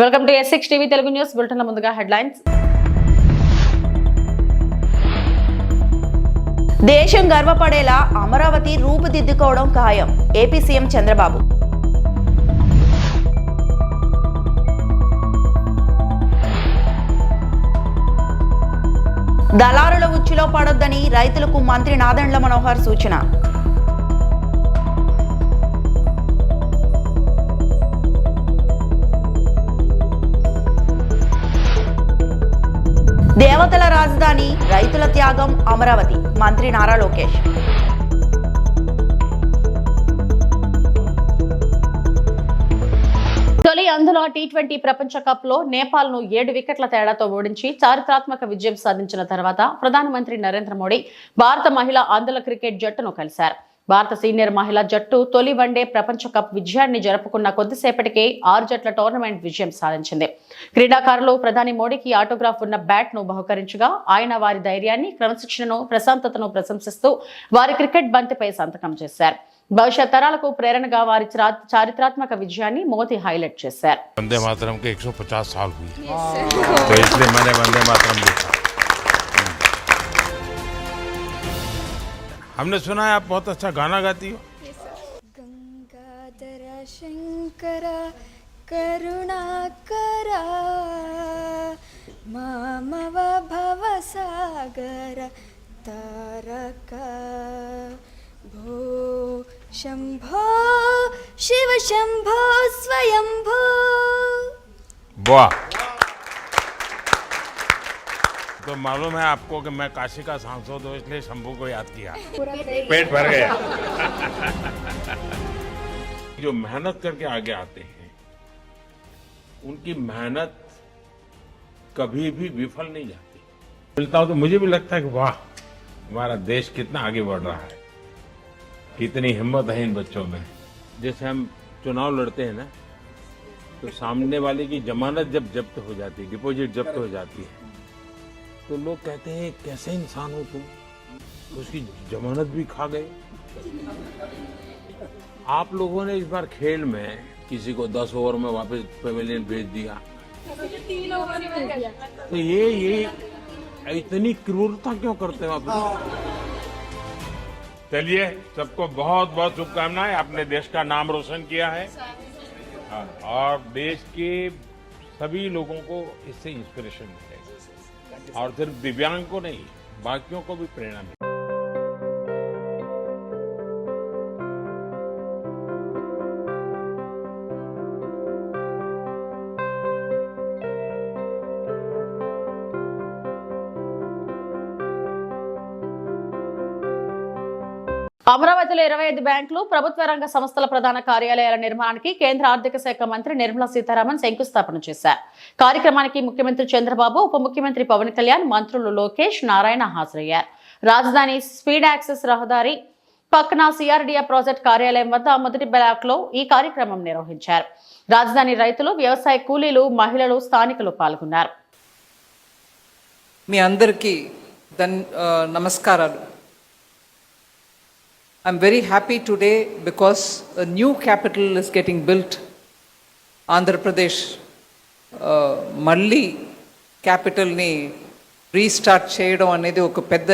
Welcome to S6 TV Telugu news bulletin. ముందుగా headlines. దేశం గర్వపడేలా అమరావతి రూపుదిద్దుకోవడం ఖాయం. AP CM Chandrababu. దళారుల ఉచ్చులో పడొద్దని రైతులకు మంత్రి నాదెండ్ల మనోహర్ సూచన. దేవతల రాజధాని, రైతుల త్యాగం అమరావతి. మంత్రి నారా లోకేష్. తొలి అందులో T20 ప్రపంచ కప్ లో నేపాల్ ను 7 వికెట్ల తేడాతో ఓడించి చారిత్రాత్మక విజయం సాధించిన తర్వాత ప్రధానమంత్రి నరేంద్ర మోడీ భారత మహిళా అందుల క్రికెట్ జట్టును కలిశారు. భారత సీనియర్ మహిళా జట్టు తొలి వన్డే ప్రపంచ కప్ విజయాన్ని జరుపుకున్న కొద్దిసేపటికే 6 జట్ల టోర్నమెంట్ విజయం సాధించింది. క్రీడాకారులు ప్రధాని మోడీకి ఆటోగ్రాఫ్ ఉన్న బ్యాట్ ను బహుకరించగా ఆయన వారి ధైర్యాన్ని, క్రమశిక్షణను, ప్రశాంతతను ప్రశంసిస్తూ వారి క్రికెట్ బంతిపై సంతకం చేశారు. భవిష్యత్ తరాలకు ప్రేరణగా వారి చారిత్రాత్మక విజయాన్ని మోదీ హైలైట్ చేశారు. वंदे मातरम के 150 साल हुई, तो इसलिए मैंने वंदे मातरम लिखा. हमने सुना है आप बहुत अच्छा गाना गाती हो. गंगाधर शंकर करुणाकर मामव भवसागर तारक भो शंभो शिव शंभो स्वयंभो. वाह. तो मालूम है आपको कि मैं काशी का सांसद हूँ, इसलिए शंभू को याद किया. पेट भर गया. जो मेहनत करके आगे आते हैं उनकी मेहनत कभी भी विफल नहीं जाती. मिलता हूं तो मुझे भी लगता है कि वाह, हमारा देश कितना आगे बढ़ रहा है, कितनी हिम्मत है इन बच्चों में. जैसे हम चुनाव लड़ते हैं ना, तो सामने वाले की जमानत जब जब्त हो जाती है, डिपॉजिट जब्त हो जाती है, तो लोग कहते हैं कैसे इंसान हो तुम, उसकी जमानत भी खा गए. आप लोगों ने इस बार खेल में किसी को 10 ओवर में वापस पेविलियन भेज दिया, तो ये इतनी क्रूरता क्यों करते हो आप? चलिए, सबको बहुत बहुत शुभकामनाएं. आपने देश का नाम रोशन किया है और देश के सभी लोगों को इससे इंस्पिरेशन मिलेगी, और सिर्फ दिव्यांग को नहीं, बाकियों को भी प्रेरणा मिलेगी. అమరావతిలో 25 బ్యాంకులు, ప్రభుత్వ రంగ సంస్థల ప్రధాన కార్యాలయాల నిర్మాణానికి కేంద్ర ఆర్థిక శాఖ మంత్రి నిర్మలా సీతారామన్ శంకుస్థాపన చేశారు. కార్యక్రమానికి ముఖ్యమంత్రి చంద్రబాబు, ఉప ముఖ్యమంత్రి పవన్ కళ్యాణ్, మంత్రులు లోకేష్, నారాయణ హాజరయ్యారు. రాజధాని స్పీడ్ యాక్సెస్ రహదారి పక్కన CRDA ప్రాజెక్ట్ కార్యాలయం వద్ద మొదటి బ్లాక్ లో ఈ కార్యక్రమం నిర్వహించారు. రాజధాని రైతులు, వ్యవసాయ కూలీలు, మహిళలు, స్థానికులు పాల్గొన్నారు. మీ అందరికీ నమస్కారాలు. I'm very happy today because a new capital is getting built. Andhra Pradesh మళ్ళీ క్యాపిటల్ని రీస్టార్ట్ చేయడం అనేది ఒక పెద్ద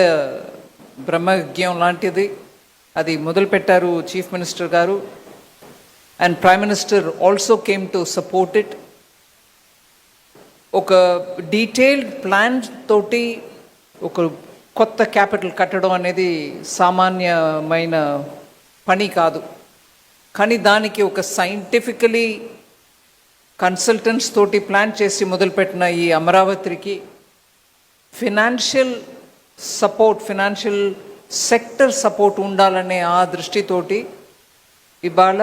బ్రహ్మజ్ఞం లాంటిది. అది మొదలుపెట్టారు చీఫ్ మినిస్టర్ గారు, and prime minister also came to support it. ఒక డీటెయిల్డ్ ప్లాన్ తోటి ఒక కొత్త క్యాపిటల్ కట్టడం అనేది సామాన్యమైన పని కాదు. కానీ దానికి ఒక సైంటిఫికలీ కన్సల్టెంట్స్ తోటి ప్లాన్ చేసి మొదలుపెట్టిన ఈ అమరావతికి financial support, financial sector support ఉండాలనే ఆ దృష్టితోటి ఇవాళ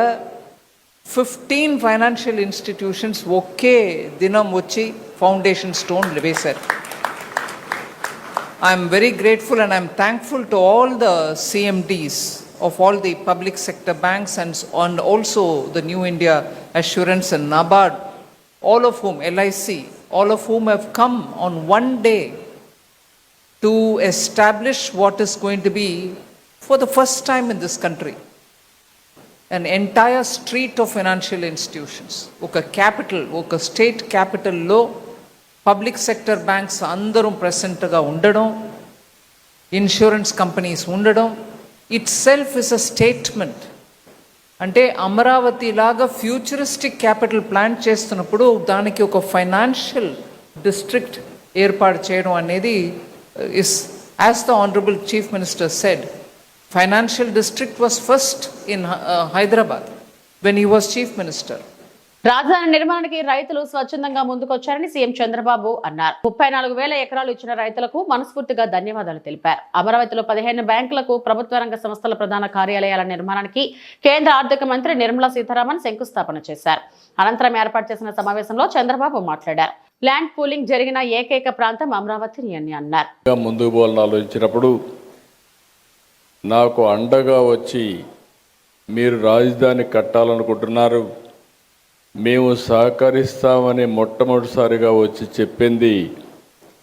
15 ఫైనాన్షియల్ ఇన్స్టిట్యూషన్స్ ఒకే దినం వచ్చి ఫౌండేషన్ స్టోన్ వేశారు. I am very grateful and I am thankful to all the CMDs of all the public sector banks and also the New India Assurance and NABARD, all of whom, LIC, all of whom have come on one day to establish what is going to be for the first time in this country an entire street of financial institutions. Oka capital, oka state capital lo public sector banks andarum present ga undadam, insurance companies undadam itself is a statement. అంటే అమరావతి లాగా futuristic capital plan చేస్తున్నప్పుడు దానికి ఒక financial district ఏర్పాటు చేయడం అనేది is as the honourable chief minister said, financial district was first in Hyderabad when he was chief minister. రాజధాని నిర్మాణానికి రైతులు స్వచ్ఛందంగా ముందుకొచ్చారని సీఎం చంద్రబాబు అన్నారు. 34,000 ఎకరాలు ఇచ్చిన రైతులకు మనస్ఫూర్తిగా ధన్యవాదాలు తెలిపారు. అమరావతిలో 15 బ్యాంకులకు, ప్రభుత్వ రంగ సంస్థల ప్రధాన కార్యాలయాల నిర్మాణానికి కేంద్ర ఆర్థిక మంత్రి నిర్మలా సీతారామన్ శంకుస్థాపన చేశారు. అనంతరం ఏర్పాటు చేసిన సమావేశంలో చంద్రబాబు మాట్లాడారు. ల్యాండ్ పూలింగ్ జరిగిన ఏకైక ప్రాంతం అమరావతి అని అన్నారు. ముందుకు పోవాలని ఆలోచించినప్పుడు నాకు అండగా వచ్చి మీరు రాజధాని కట్టాలనుకుంటున్నారు, మేము సహకరిస్తామని మొట్టమొదటిసారిగా వచ్చి చెప్పింది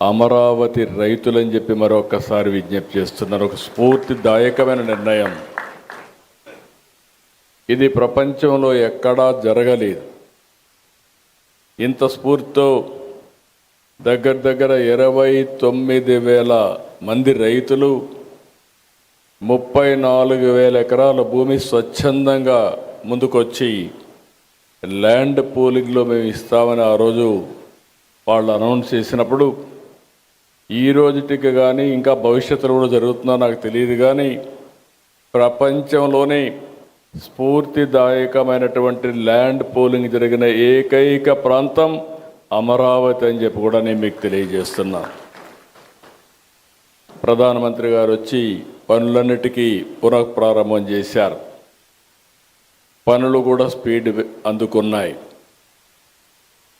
అమరావతి రైతులని చెప్పి మరొకసారి విజ్ఞప్తి చేస్తున్నారు. ఒక స్ఫూర్తిదాయకమైన నిర్ణయం. ఇది ప్రపంచంలో ఎక్కడా జరగలేదు. ఇంత స్ఫూర్తితో దగ్గర 29,000 మంది రైతులు 34,000 ఎకరాల భూమి స్వచ్ఛందంగా ముందుకొచ్చి ల్యాండ్ పూలింగ్లో మేము ఇస్తామని ఆ రోజు వాళ్ళు అనౌన్స్ చేసినప్పుడు, ఈ రోజుటికి కానీ ఇంకా భవిష్యత్తులో కూడా జరుగుతుందో నాకు తెలియదు కానీ ప్రపంచంలోనే స్ఫూర్తిదాయకమైనటువంటి ల్యాండ్ పూలింగ్ జరిగిన ఏకైక ప్రాంతం అమరావతి అని చెప్పి కూడా నేను మీకు తెలియజేస్తున్నా. ప్రధానమంత్రి గారు వచ్చి పనులన్నిటికీ పునఃప్రారంభం చేశారు. పనులు కూడా స్పీడ్ అందుకున్నాయి.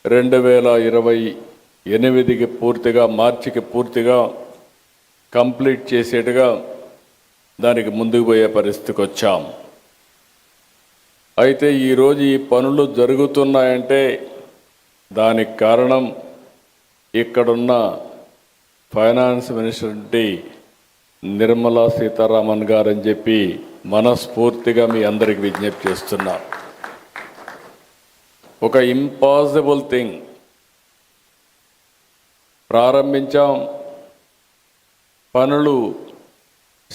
2028కి పూర్తిగా, మార్చికి పూర్తిగా కంప్లీట్ చేసేట్టుగా దానికి ముందుకు పోయే పరిస్థితికి వచ్చాం. అయితే ఈరోజు ఈ పనులు జరుగుతున్నాయంటే దానికి కారణం ఇక్కడున్న ఫైనాన్స్ మినిస్టర్ నిర్మలా సీతారామన్ గారని చెప్పి మనస్ఫూర్తిగా మీ అందరికి విజ్ఞప్తి చేస్తున్నా. ఒక ఇంపాసిబుల్ థింగ్ ప్రారంభించాం. పనులు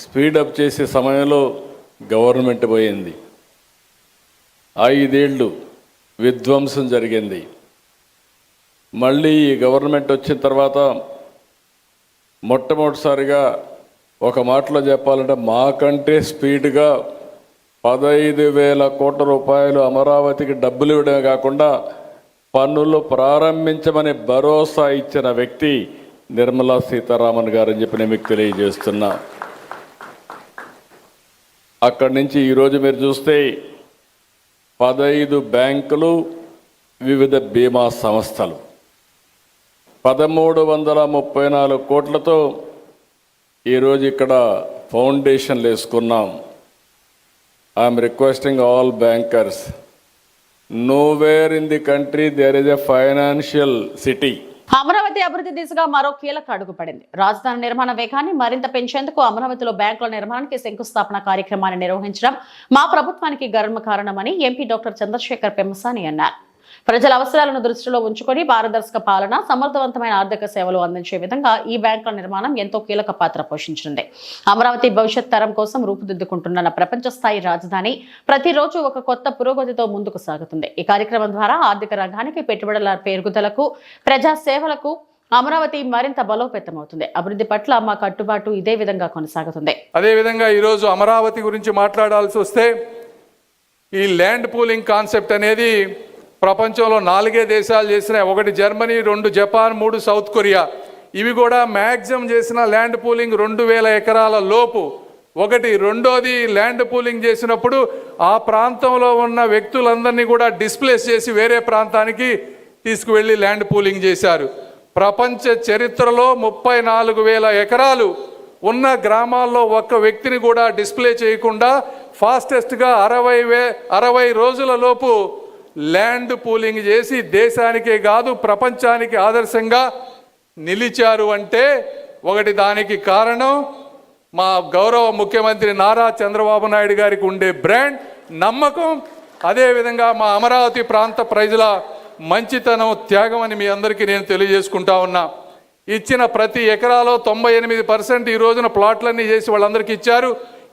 స్పీడప్ చేసే సమయంలో గవర్నమెంట్ పోయింది. 5 ఏళ్ళు విధ్వంసం జరిగింది. మళ్ళీ ఈ గవర్నమెంట్ వచ్చిన తర్వాత మొట్టమొదటిసారిగా ఒక మాటలో చెప్పాలంటే మాకంటే స్పీడ్గా 15,000 కోట్ల రూపాయలు అమరావతికి డబ్బులు ఇవ్వడమే కాకుండా పన్నులు ప్రారంభించమని భరోసా ఇచ్చిన వ్యక్తి నిర్మలా సీతారామన్ గారు అని చెప్పి నేను మీకు తెలియజేస్తున్నా. అక్కడి నుంచి ఈరోజు మీరు చూస్తే 15 బ్యాంకులు, వివిధ బీమా సంస్థలు 1,334 కోట్లతో ఈరోజు ఇక్కడ ఫౌండేషన్లు వేసుకున్నాం. I'm requesting all bankers, nowhere in the country there is a financial city. Amaravati అభివృద్ధి దిశగా మరో కీలక అడుగు పడింది. రాజధాని నిర్మాణ వేగాన్ని మరింత పెంచేందుకు అమరావతిలో బ్యాంకుల నిర్మాణానికి శంకుస్థాపన కార్యక్రమాన్ని నిర్వహించడం మా ప్రభుత్వానికి గర్వకారణమని ఎంపీ డాక్టర్ చంద్రశేఖర్ పెమ్మసాని అన్నారు. ప్రజల అవసరాలను దృష్టిలో ఉంచుకొని పారదర్శక పాలన, సమర్థవంతమైన ఆర్థిక సేవలు అందించే విధంగా ఈ బ్యాంకుల నిర్మాణం ఎంతో కీలక పాత్ర పోషించింది. అమరావతి భవిష్యత్ తరం కోసం రూపుదిద్దుకుంటున్న ప్రపంచ స్థాయి రాజధాని ప్రతిరోజు ఒక కొత్త పురోగతితో ముందుకు సాగుతుంది. ఈ కార్యక్రమం ద్వారా ఆర్థిక రంగానికి, పెట్టుబడుల పెరుగుదలకు, ప్రజా సేవలకు అమరావతి మరింత బలోపేతమవుతుంది. అభివృద్ధి పట్ల మా కట్టుబాటు ఇదే విధంగా కొనసాగుతుంది. అదేవిధంగా ఈరోజు అమరావతి గురించి మాట్లాడాల్సి వస్తే ఈ ల్యాండ్ పూలింగ్ కాన్సెప్ట్ అనేది ప్రపంచంలో 4 దేశాలు చేసినాయి. 1 జర్మనీ, 2 జపాన్, 3 సౌత్ కొరియా. ఇవి కూడా మ్యాక్సిమం చేసిన ల్యాండ్ పూలింగ్ 2,000 ఎకరాల లోపు. రెండోది ల్యాండ్ పూలింగ్ చేసినప్పుడు ఆ ప్రాంతంలో ఉన్న వ్యక్తులందరినీ కూడా డిస్ప్లేస్ చేసి వేరే ప్రాంతానికి తీసుకువెళ్ళి ల్యాండ్ పూలింగ్ చేశారు. ప్రపంచ చరిత్రలో 34,000 ఎకరాలు ఉన్న గ్రామాల్లో ఒక్క వ్యక్తిని కూడా డిస్ప్లే చేయకుండా ఫాస్టెస్ట్గా 60 రోజుల లోపు ల్యాండ్ పూలింగ్ చేసి దేశానికే కాదు ప్రపంచానికి ఆదర్శంగా నిలిచారు. అంటే దానికి కారణం మా గౌరవ ముఖ్యమంత్రి నారా చంద్రబాబు నాయుడు గారికి ఉండే బ్రాండ్ నమ్మకం, అదేవిధంగా మా అమరావతి ప్రాంత ప్రజల మంచితనం, త్యాగం అని మీ అందరికీ నేను తెలియజేసుకుంటా ఉన్నా. ఇచ్చిన ప్రతి ఎకరాలో 98% ఈ రోజున ప్లాట్లన్నీ చేసి వాళ్ళందరికీ ఇచ్చారు.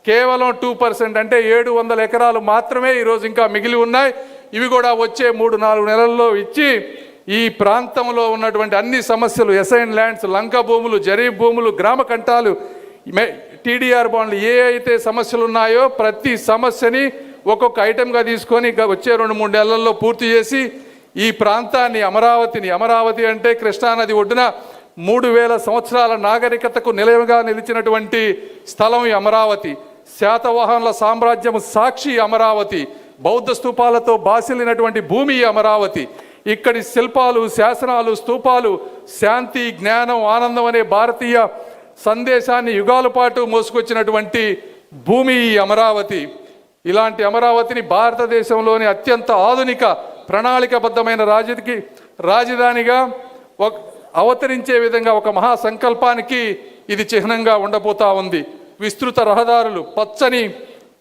కేవలం 2% అంటే 700 ఎకరాలు మాత్రమే ఈరోజు ఇంకా మిగిలి ఉన్నాయి. ఇవి కూడా వచ్చే 3-4 నెలల్లో ఇచ్చి ఈ ప్రాంతంలో ఉన్నటువంటి అన్ని సమస్యలు, ఎసైన్ ల్యాండ్స్, లంక భూములు, జరీబ్ భూములు, గ్రామ కంటాలు, టీడీఆర్ బాండ్లు, ఏ అయితే సమస్యలు ఉన్నాయో ప్రతి సమస్యని ఒక్కొక్క ఐటెంగా తీసుకొని వచ్చే 2-3 నెలల్లో పూర్తి చేసి ఈ ప్రాంతాన్ని, అమరావతి అంటే కృష్ణానది ఒడ్డున 3000 సంవత్సరాల నాగరికతకు నిలయంగా నిలిచినటువంటి స్థలం ఈ అమరావతి. శాతవాహనుల సామ్రాజ్యం సాక్షి అమరావతి. బౌద్ధ స్తూపాలతో బాసిల్లినటువంటి భూమి ఈ అమరావతి. ఇక్కడి శిల్పాలు, శాసనాలు, స్తూపాలు శాంతి, జ్ఞానం, ఆనందం అనే భారతీయ సందేశాన్ని యుగాల పాటు మోసుకొచ్చినటువంటి భూమి ఈ అమరావతి. ఇలాంటి అమరావతిని భారతదేశంలోని అత్యంత ఆధునిక ప్రణాళికబద్ధమైన రాజధానిగా అవతరించే విధంగా ఒక మహా సంకల్పానికి ఇది చిహ్నంగా ఉండబోతా ఉంది. విస్తృత రహదారులు, పచ్చని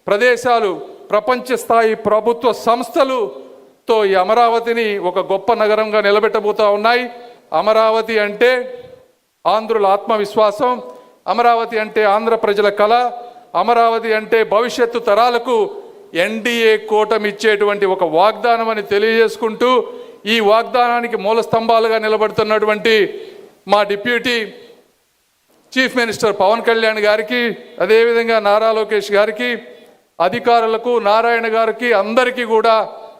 ప్రదేశాలు, ప్రపంచ స్థాయి ప్రభుత్వ సంస్థలుతో ఈ అమరావతిని ఒక గొప్ప నగరంగా నిలబెట్టబోతా ఉన్నాయి. అమరావతి అంటే ఆంధ్రుల ఆత్మవిశ్వాసం, అమరావతి అంటే ఆంధ్ర ప్రజల కళ, అమరావతి అంటే భవిష్యత్తు తరాలకు ఎన్డీఏ కూటమి ఇచ్చేటువంటి ఒక వాగ్దానం అని తెలియజేసుకుంటూ, ఈ వాగ్దానానికి మూల స్తంభాలుగా నిలబడుతున్నటువంటి మా deputy chief minister Pawan Kalyan గారికి, అదేవిధంగా నారా లోకేష్ గారికి, అధికారులకు, నారాయణ గారికి, అందరికీ కూడా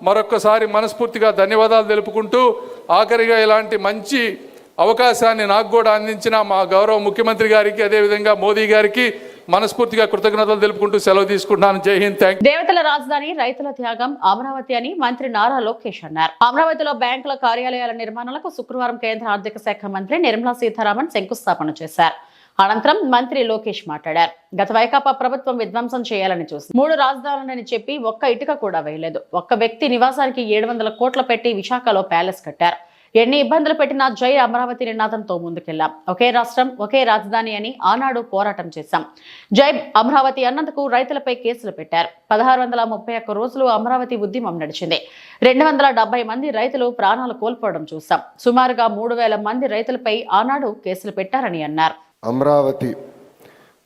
మరొక్కసారి మనస్ఫూర్తిగా ధన్యవాదాలు తెలుపుకుంటూ, ఆఖరిగా ఇలాంటి మంచి అవకాశాన్ని నాకు కూడా అందించిన మా గౌరవ ముఖ్యమంత్రి గారికి, అదేవిధంగా మోదీ గారికి మనస్ఫూర్తిగా కృతజ్ఞతలు తెలుపుకుంటూ సెలవు తీసుకుంటున్నాను. జై హింద్. Thank you. దేవతల రాజధాని, రైతుల త్యాగం అమరావతి అని మంత్రి నారా లోకేష్ అన్నారు. అమరావతిలో బ్యాంకుల కార్యాలయాల నిర్మాణాలకు శుక్రవారం కేంద్ర ఆర్థిక శాఖ మంత్రి నిర్మలా సీతారామన్ శంకుస్థాపన చేశారు. అనంతరం మంత్రి లోకేష్ మాట్లాడారు. గత వైకాపా ప్రభుత్వం విధ్వంసం చేయాలని చూసి 3 రాజధానులని చెప్పి ఒక్క ఇటుక కూడా వేయలేదు. ఒక్క వ్యక్తి నివాసానికి 700 కోట్లు పెట్టి విశాఖలో ప్యాలెస్ కట్టారు. ఎన్ని ఇబ్బందులు పెట్టినా జై అమరావతి నినాదంతో ముందుకెళ్లాం. ఒకే రాష్ట్రం, ఒకే రాజధాని అని ఆనాడు పోరాటం చేశాం. జై అమరావతి అన్నందుకు రైతులపై కేసులు పెట్టారు. 1631 రోజులు అమరావతి ఉద్యమం నడిచింది. 270 మంది రైతులు ప్రాణాలు కోల్పోవడం చూశాం. సుమారుగా 3000 మంది రైతులపై ఆనాడు కేసులు పెట్టారని అన్నారు. అమరావతి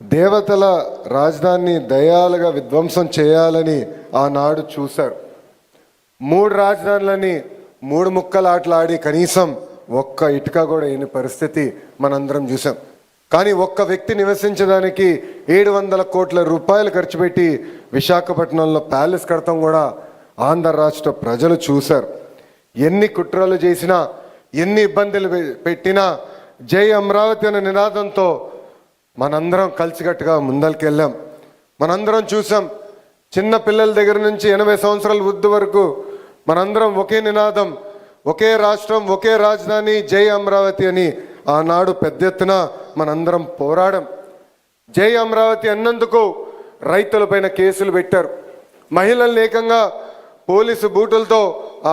దేవతల రాజధానిని దయాలుగా విధ్వంసం చేయాలని ఆనాడు చూశారు. 3 రాజధానులని 3 ముక్కలాటలాడి కనీసం ఒక్క ఇటుక కూడా అయిన పరిస్థితి మనందరం చూసాం. కానీ ఒక్క వ్యక్తి నివసించడానికి 700 కోట్ల రూపాయలు ఖర్చు పెట్టి విశాఖపట్నంలో ప్యాలెస్ కడతాం కూడా ఆంధ్ర రాష్ట్ర ప్రజలు చూశారు. ఎన్ని కుట్రలు చేసినా, ఎన్ని ఇబ్బందులు పెట్టినా జై అమరావతి అనే నినాదంతో మనందరం కలిసికట్టుగా ముందరికెళ్ళాం. మనందరం చూసాం. చిన్న పిల్లల దగ్గర నుంచి 80 సంవత్సరాల వృద్ధి వరకు మనందరం ఒకే నినాదం, ఒకే రాష్ట్రం, ఒకే రాజధాని, జై అమరావతి అని ఆనాడు పెద్ద ఎత్తున మనందరం పోరాడం. జై అమరావతి అన్నందుకు రైతులపైన కేసులు పెట్టారు. మహిళలను ఏకంగా పోలీసు బూటులతో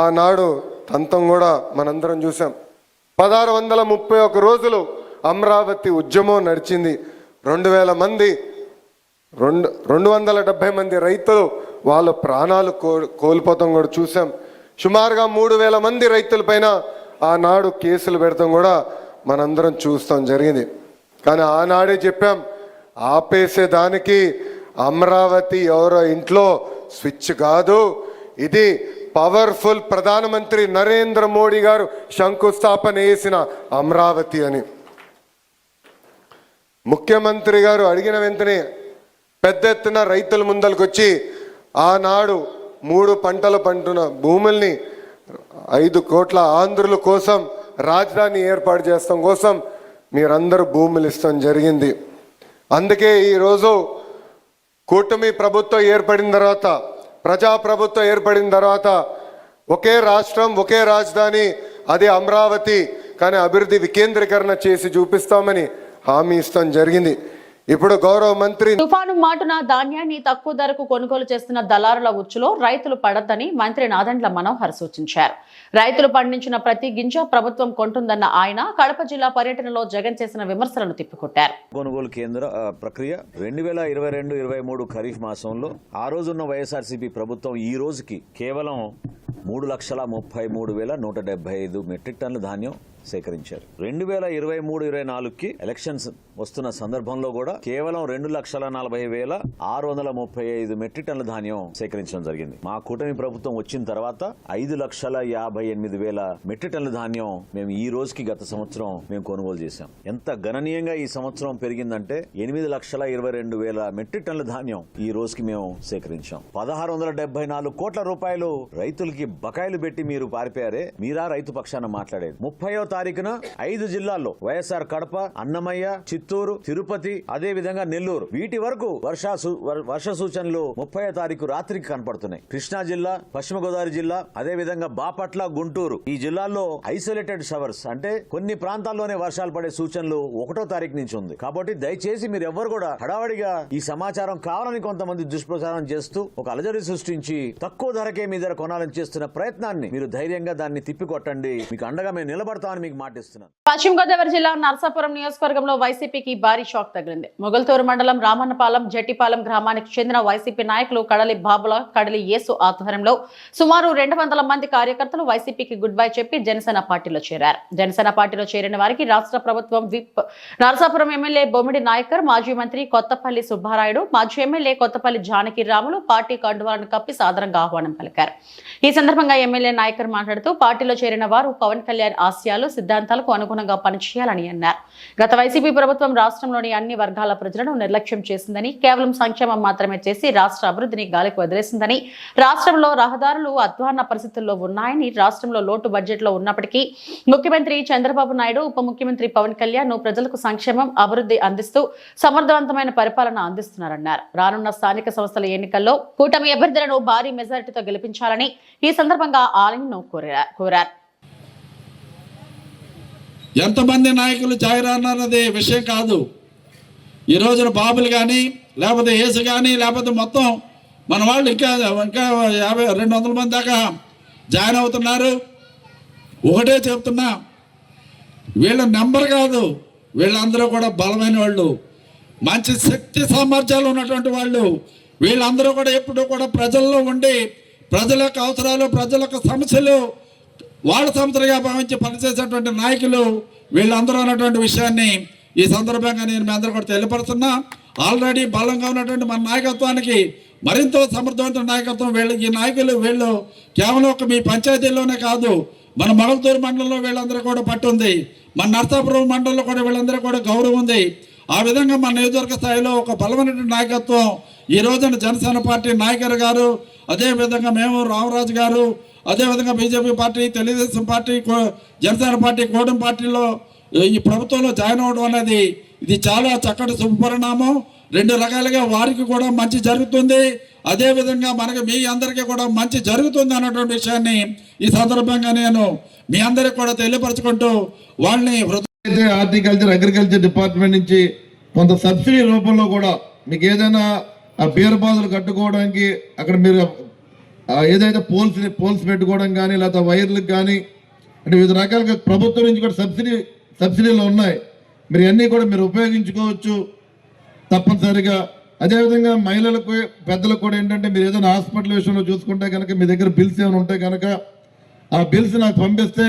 ఆనాడు తంతం కూడా మనందరం చూసాం. 1631 రోజులు అమరావతి ఉద్యమం నడిచింది. 2000 మంది 270 మంది రైతులు వాళ్ళ ప్రాణాలు కోల్పోతాం కూడా చూసాం. సుమారుగా 3000 మంది రైతులపైన ఆనాడు కేసులు పెడతాం కూడా మనందరం చూస్తాం జరిగింది. కానీ ఆనాడే చెప్పాం, ఆపేసేదానికి అమరావతి ఎవరో ఇంట్లో స్విచ్ కాదు, ఇది పవర్ఫుల్ ప్రధానమంత్రి నరేంద్ర మోడీ గారు శంకుస్థాపన చేసిన అమరావతి అని. ముఖ్యమంత్రి గారు అడిగిన వెంటనే పెద్ద ఎత్తున రైతుల ముందరికి వచ్చి ఆనాడు 3 పంటలు పంటున్న భూముల్ని 5 కోట్ల ఆంధ్రుల కోసం రాజధాని ఏర్పాటు చేస్తాం కోసం మీరందరూ భూములు ఇస్తాం జరిగింది. అందుకే ఈరోజు కూటమి ప్రభుత్వం ఏర్పడిన తర్వాత, ప్రజాప్రభుత్వం ఏర్పడిన తర్వాత ఒకే రాష్ట్రం, ఒకే రాజధాని, అదే అమరావతి, కానీ అభివృద్ధి వికేంద్రీకరణ చేసి చూపిస్తామని హామీ ఇస్తాం జరిగింది. ఇప్పుడు గౌరవ మంత్రి తుఫాను మాటున ధాన్యాన్ని తక్కువ ధరకు కొనుగోలు చేస్తున్న దళారుల ఉచ్చులో రైతులు పడొద్దని మంత్రి నాదెండ్ల మనోహర్ సూచించారు. రైతులు పండించిన ప్రతి గింజ ప్రభుత్వం కొంటుందన్న ఆయన కడప జిల్లా పర్యటనలో జగన్ చేసిన విమర్శలను తిప్పికొట్టారు. కొనుగోలు కేంద్ర ప్రక్రియ 2022-23 ఖరీఫ్ మాసంలో ఆ రోజున్న వైఎస్ఆర్సీపీ ప్రభుత్వం ఈ రోజుకి కేవలం 3,33,175 మెట్రిక్ టన్నుల ధాన్యం సేకరించారు. 2023-24కి ఎలక్షన్స్ వస్తున్న సందర్భంలో కూడా కేవలం 2,40,635 మెట్రిక్ టన్నుల ధాన్యం సేకరించడం జరిగింది. మా కూటమి ప్రభుత్వం వచ్చిన తర్వాత 5,58,000 మెట్రిక్ టన్నుల ధాన్యం మేము ఈ రోజుకి గత సంవత్సరం మేము కొనుగోలు చేశాం. ఎంత గణనీయంగా ఈ సంవత్సరం పెరిగిందంటే 8,22,000 మెట్రిక్ టన్నుల ధాన్యం ఈ రోజుకి మేము సేకరించాం. 1,674 కోట్ల రూపాయలు రైతులకి బకాయిలు పెట్టి మీరు పారిపోయారే, మీరా రైతు పక్షాన మాట్లాడేది. 30వ తారీఖున 5 జిల్లాల్లో వైఎస్ఆర్ కడప, అన్నమయ్య, చిత్తూరు, తిరుపతి, అదే విధంగా నెల్లూరు వీటి వరకు వర్ష సూచనలు 30వ తారీఖు రాత్రికి కనపడుతున్నాయి. కృష్ణా జిల్లా, పశ్చిమ గోదావరి జిల్లా, అదే విధంగా బాపట్ల, గుంటూరు ఈ జిల్లాల్లో ఐసోలేటెడ్ షవర్స్ అంటే కొన్ని ప్రాంతాల్లోనే వర్షాలు పడే సూచనలు 1వ తారీఖు నుంచి ఉంది. కాబట్టి దయచేసి మీరు ఎవ్వరు కూడా హడావడిగా ఈ సమాచారం కావాలని కొంతమంది దుష్ప్రచారం చేస్తూ ఒక అలజడి సృష్టించి తక్కువ ధరకే మీ దగ్గర కొనాలని చేస్తున్న ప్రయత్నాన్ని మీరు ధైర్యంగా దాన్ని తిప్పికొట్టండి. మీకు అండగా మేము నిలబడతామని మీకు మాటిస్తున్నాను. పశ్చిమ గోదావరి జిల్లా నర్సాపురం నియోజకవర్గంలో వైసీపీకి భారీ షాక్ తగిలింది. మొగల్తూరు మండలం రామన్నపాలెం, జట్టిపాలెం గ్రామానికి చెందిన వైసీపీ నాయకులు కడలి బాబుల, కడలి యేసు ఆధ్వర్యంలో సుమారు 200 మంది కార్యకర్తలు వైసీపీకి గుడ్ బై చెప్పి జనసేన పార్టీలో చేరారు. జనసేన పార్టీలో చేరిన వారికి రాష్ట్ర ప్రభుత్వం విప్ నర్సాపురం ఎమ్మెల్యే బొమ్మిడి నాయకర్, మాజీ మంత్రి కొత్తపల్లి సుబ్బారాయుడు, మాజీ ఎమ్మెల్యే కొత్తపల్లి జానకి రాములు పార్టీ కండువాలను కప్పి సాదరంగా ఆహ్వానం పలికారు. ఈ సందర్భంగా ఎమ్మెల్యే నాయకర్ మాట్లాడుతూ పార్టీలో చేరిన వారు పవన్ కళ్యాణ్ ఆశయాలు, సిద్ధాంతాలకు అనుగుణంగా పనిచేయాలని అన్నారు. గత వైసీపీ ప్రభుత్వం రాష్ట్రంలోని అన్ని వర్గాల ప్రజలను నిర్లక్ష్యం చేసిందని, కేవలం సంక్షేమం మాత్రమే చేసి రాష్ట్ర అభివృద్ధిని గాలికి వదిలేసిందని, రాష్ట్రంలో రహదారులు అధ్వాన్న పరిస్థితుల్లో ఉన్నాయని, రాష్ట్రంలో లోటు బడ్జెట్ లో ఉన్నప్పటికీ ముఖ్యమంత్రి చంద్రబాబు నాయుడు, ఉప ముఖ్యమంత్రి పవన్ కళ్యాణ్ ప్రజలకు సంక్షేమం, అభివృద్ధి అందిస్తూ సమర్థవంతమైన పరిపాలన అందిస్తున్నారన్నారు. రానున్న స్థానిక సంస్థల ఎన్నికల్లో కూటమి అభ్యర్థులను భారీ మెజారిటీతో గెలిపించాలని ఈ సందర్భంగా ఆయన్ను కోరారు. ఎంతమంది నాయకులు జాయిరన్నది విషయం కాదు. ఈ రోజున బాబులు కానీ లేకపోతే ఏసు కానీ లేకపోతే మొత్తం మన వాళ్ళు ఇంకా 200 మంది దాకా జాయిన్ అవుతున్నారు. ఒకటే చెప్తున్నా, వీళ్ళ నెంబర్ కాదు, వీళ్ళందరూ కూడా బలమైన వాళ్ళు, మంచి శక్తి సామర్థ్యాలు ఉన్నటువంటి వాళ్ళు. వీళ్ళందరూ కూడా ఎప్పుడూ కూడా ప్రజల్లో ఉండి ప్రజల యొక్క అవసరాలు, ప్రజల యొక్క సమస్యలు వాళ్ళ సమస్యలుగా భావించి పనిచేసేటువంటి నాయకులు వీళ్ళందరూ ఉన్నటువంటి విషయాన్ని ఈ సందర్భంగా నేను మీ అందరూ కూడా తెలియపరుస్తున్నా. ఆల్రెడీ బలంగా ఉన్నటువంటి మన నాయకత్వానికి మరింత సమర్థవంతమైన నాయకత్వం ఈ నాయకులు వీళ్ళు కేవలం ఒక మీ పంచాయతీల్లోనే కాదు, మన మొగల్తూరు మండలంలో వీళ్ళందరూ కూడా పట్టుంది, మన నర్సాపురం మండలంలో కూడా వీళ్ళందరూ కూడా గౌరవం ఉంది. ఆ విధంగా మన నియోజకవర్గ స్థాయిలో ఒక బలమైనటువంటి నాయకత్వం ఈ రోజున జనసేన పార్టీ నాయకులు గారు, అదేవిధంగా మేము రామరాజు గారు, అదేవిధంగా BJP party, Telugu Desam party, Janasena party, కూటమి పార్టీలో ఈ ప్రభుత్వంలో జాయిన్ అవ్వడం అనేది ఇది చాలా చక్కటి శుభపరిణామం. 2 రకాలుగా వారికి కూడా మంచి జరుగుతుంది, అదేవిధంగా మనకి మీ అందరికీ కూడా మంచి జరుగుతుంది అన్నటువంటి విషయాన్ని ఈ సందర్భంగా నేను మీ అందరికీ కూడా తెలియపరచుకుంటూ వాళ్ళని హార్టికల్చర్, అగ్రికల్చర్ డిపార్ట్మెంట్ నుంచి కొంత సబ్సిడీ రూపంలో కూడా మీకు ఏదైనా ఆ బీర బాధలు కట్టుకోవడానికి అక్కడ మీరు ఏదైతే పోల్స్ పెట్టుకోవడం కానీ లేకపోతే వైర్లకు కానీ అంటే వివిధ రకాలుగా ప్రభుత్వం నుంచి కూడా సబ్సిడీలు ఉన్నాయి. మీరు అన్నీ కూడా మీరు ఉపయోగించుకోవచ్చు తప్పనిసరిగా. అదేవిధంగా మహిళలకు, పెద్దలకు కూడా ఏంటంటే మీరు ఏదైనా హాస్పిటల్ విషయంలో చూసుకుంటే కనుక మీ దగ్గర బిల్స్ ఏమైనా ఉంటాయి కనుక ఆ బిల్స్ నాకు పంపిస్తే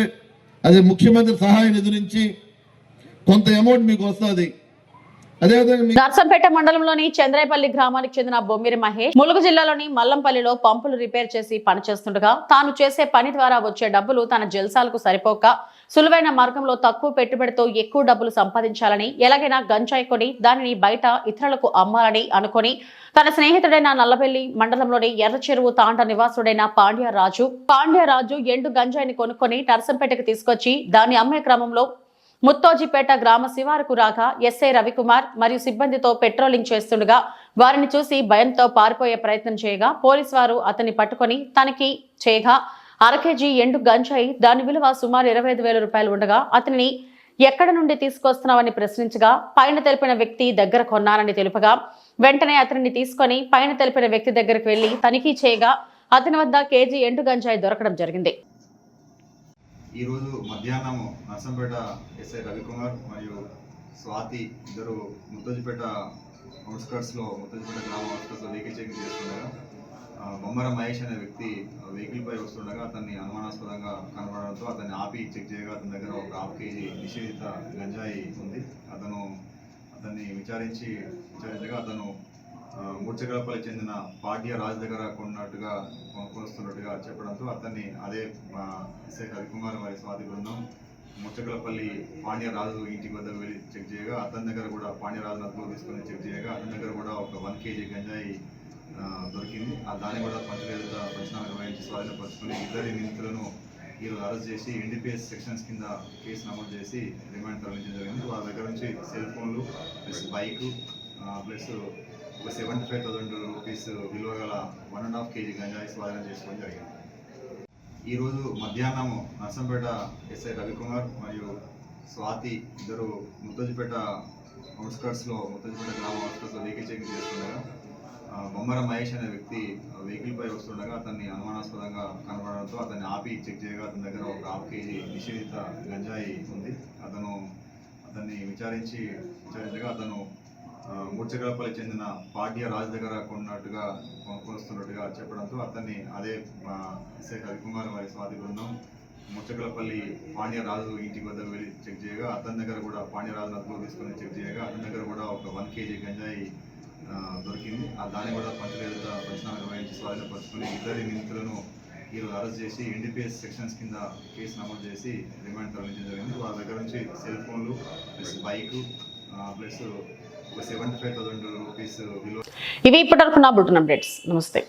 అది ముఖ్యమంత్రి సహాయ నిధి నుంచి కొంత అమౌంట్ మీకు వస్తుంది. నర్సంపేట మండలంలోని చంద్రాయపల్లి గ్రామానికి చెందిన బొమ్మిరి మహేష్ ములుగు జిల్లాలోని మల్లంపల్లిలో పంపులు రిపేర్ చేసి పనిచేస్తుండగా తాను చేసే పని ద్వారా వచ్చే డబ్బులు తన జల్సాలకు సరిపోక సులువైన మార్గంలో తక్కువ పెట్టుబడితో ఎక్కువ డబ్బులు సంపాదించాలని, ఎలాగైనా గంజాయి కొని దానిని బయట ఇతరులకు అమ్మాలని అనుకుని తన స్నేహితుడైన నల్లబెల్లి మండలంలోని ఎర్రచెరువు తాండ నివాసుడైన పాండ్యరాజు ఎండు గంజాయిని కొనుక్కొని నర్సంపేటకు తీసుకొచ్చి దాన్ని అమ్మే క్రమంలో ముత్తోజిపేట గ్రామ శివారుకు రాగా ఎస్ఐ రవికుమార్ మరియు సిబ్బందితో పెట్రోలింగ్ చేస్తుండగా వారిని చూసి భయంతో పారిపోయే ప్రయత్నం చేయగా పోలీసు వారు అతన్ని పట్టుకొని తనిఖీ చేయగా 1/2 కేజీ ఎండు గంజాయి, దాని విలువ సుమారు 25,000 రూపాయలు ఉండగా అతనిని ఎక్కడ నుండి తీసుకొస్తున్నావని ప్రశ్నించగా పైన తెలిపిన వ్యక్తి దగ్గర కొన్నానని తెలుపగా వెంటనే అతనిని తీసుకొని పైన తెలిపిన వ్యక్తి దగ్గరకు వెళ్లి తనిఖీ చేయగా అతని వద్ద కేజీ ఎండు గంజాయి దొరకడం జరిగింది. ఈరోజు మధ్యాహ్నం నర్సంపేట ఎస్ఐ రవికుమార్ మరియు స్వాతి ఇద్దరు ముత్తజిపేట అవుట్స్కర్ట్స్లో ముత్తజిపేట గ్రామ అవుట్స్కర్ట్స్లో వెహికల్ చెకింగ్ చేస్తుండగా బొమ్మర మహేష్ అనే వ్యక్తి వెహికల్పై వస్తుండగా అతన్ని అనుమానాస్పదంగా కనబడడంతో అతన్ని ఆపి చెక్ చేయగా అతని దగ్గర ఒక 1/2 కేజీ నిషేధిత గంజాయి ఉంది. అతన్ని విచారించగా అతను మూర్చగలపల్లి చెందిన పాడ్య రాజు దగ్గర కొనుక్కొస్తున్నట్టుగా చెప్పడంతో అతన్ని అదే ఎస్ఐ రవికుమార్ మరియు స్వాతి బృందం మూర్చగలపల్లి పాండ్యరాజు ఇంటి వద్దకు వెళ్ళి చెక్ చేయగా అతని దగ్గర కూడా పాండ్యరాజును అదుపులో తీసుకొని చెక్ చేయగా అతని దగ్గర కూడా ఒక 1 కేజీ గంజాయి దొరికింది. దాన్ని కూడా పంచనామా నిర్వహించి స్వాధీనపరుచుకుని ఇద్దరి నిందితులను ఈరోజు అరెస్ట్ చేసి ఎన్డీపీఎస్ సెక్షన్స్ కింద కేసు నమోదు చేసి రిమాండ్ తరలించడం జరిగింది. వాళ్ళ దగ్గర నుంచి సెల్ ఫోన్లు ప్లస్ బైక్ ప్లస్ ఒక 75,000 రూపీస్ విలువ గల 1.5 కేజీ గంజాయి స్వాధీనం చేసుకోవడం జరిగింది. ఈరోజు మధ్యాహ్నం నర్సంపేట ఎస్ఐ రవికుమార్ మరియు స్వాతి ఇద్దరు ముత్తజిపేట అవుట్స్కర్ట్స్లో ముత్తజిపేట గ్రామ అవుట్స్కర్ట్స్లో వెహికల్ చెకింగ్ చేస్తుండగా బొమ్మర మహేష్ అనే వ్యక్తి వెహికల్పై వస్తుండగా అతన్ని అనుమానాస్పదంగా కనబడడంతో అతన్ని ఆపి చెక్ చేయగా అతని దగ్గర ఒక 1/2 కేజీ నిషేధిత గంజాయి ఉంది. అతన్ని విచారించగా అతను మూర్చగలపల్లి చెందిన పాడ్య రాజు దగ్గర కొనుక్కొస్తున్నట్టుగా చెప్పడంతో అతన్ని అదే ఎస్ఐ రవికుమార్ మరియు స్వాతి బృందం మూర్చగలపల్లి పాండ్యరాజు ఇంటి వద్దకు వెళ్ళి చెక్ చేయగా అతని దగ్గర కూడా పాండ్యరాజును అదుపులో తీసుకొని చెక్ చేయగా అతని దగ్గర కూడా ఒక 1 కేజీ గంజాయి దొరికింది. దాన్ని కూడా పంచనామా నిర్వహించి స్వాధీనపరుచుకుని ఇద్దరి నిందితులను ఈరోజు అరెస్ట్ చేసి ఎన్డీపీఎస్ సెక్షన్స్ కింద కేసు నమోదు చేసి రిమాండ్ తరలించడం జరిగింది. వాళ్ళ దగ్గర నుంచి సెల్ ఫోన్లు ప్లస్ బైక్ ప్లస్ ఒక 75,000 రూపీస్ విలువ. ఇవి ఇప్పటివరకు నా బులెటిన్ అప్డేట్స్. నమస్తే.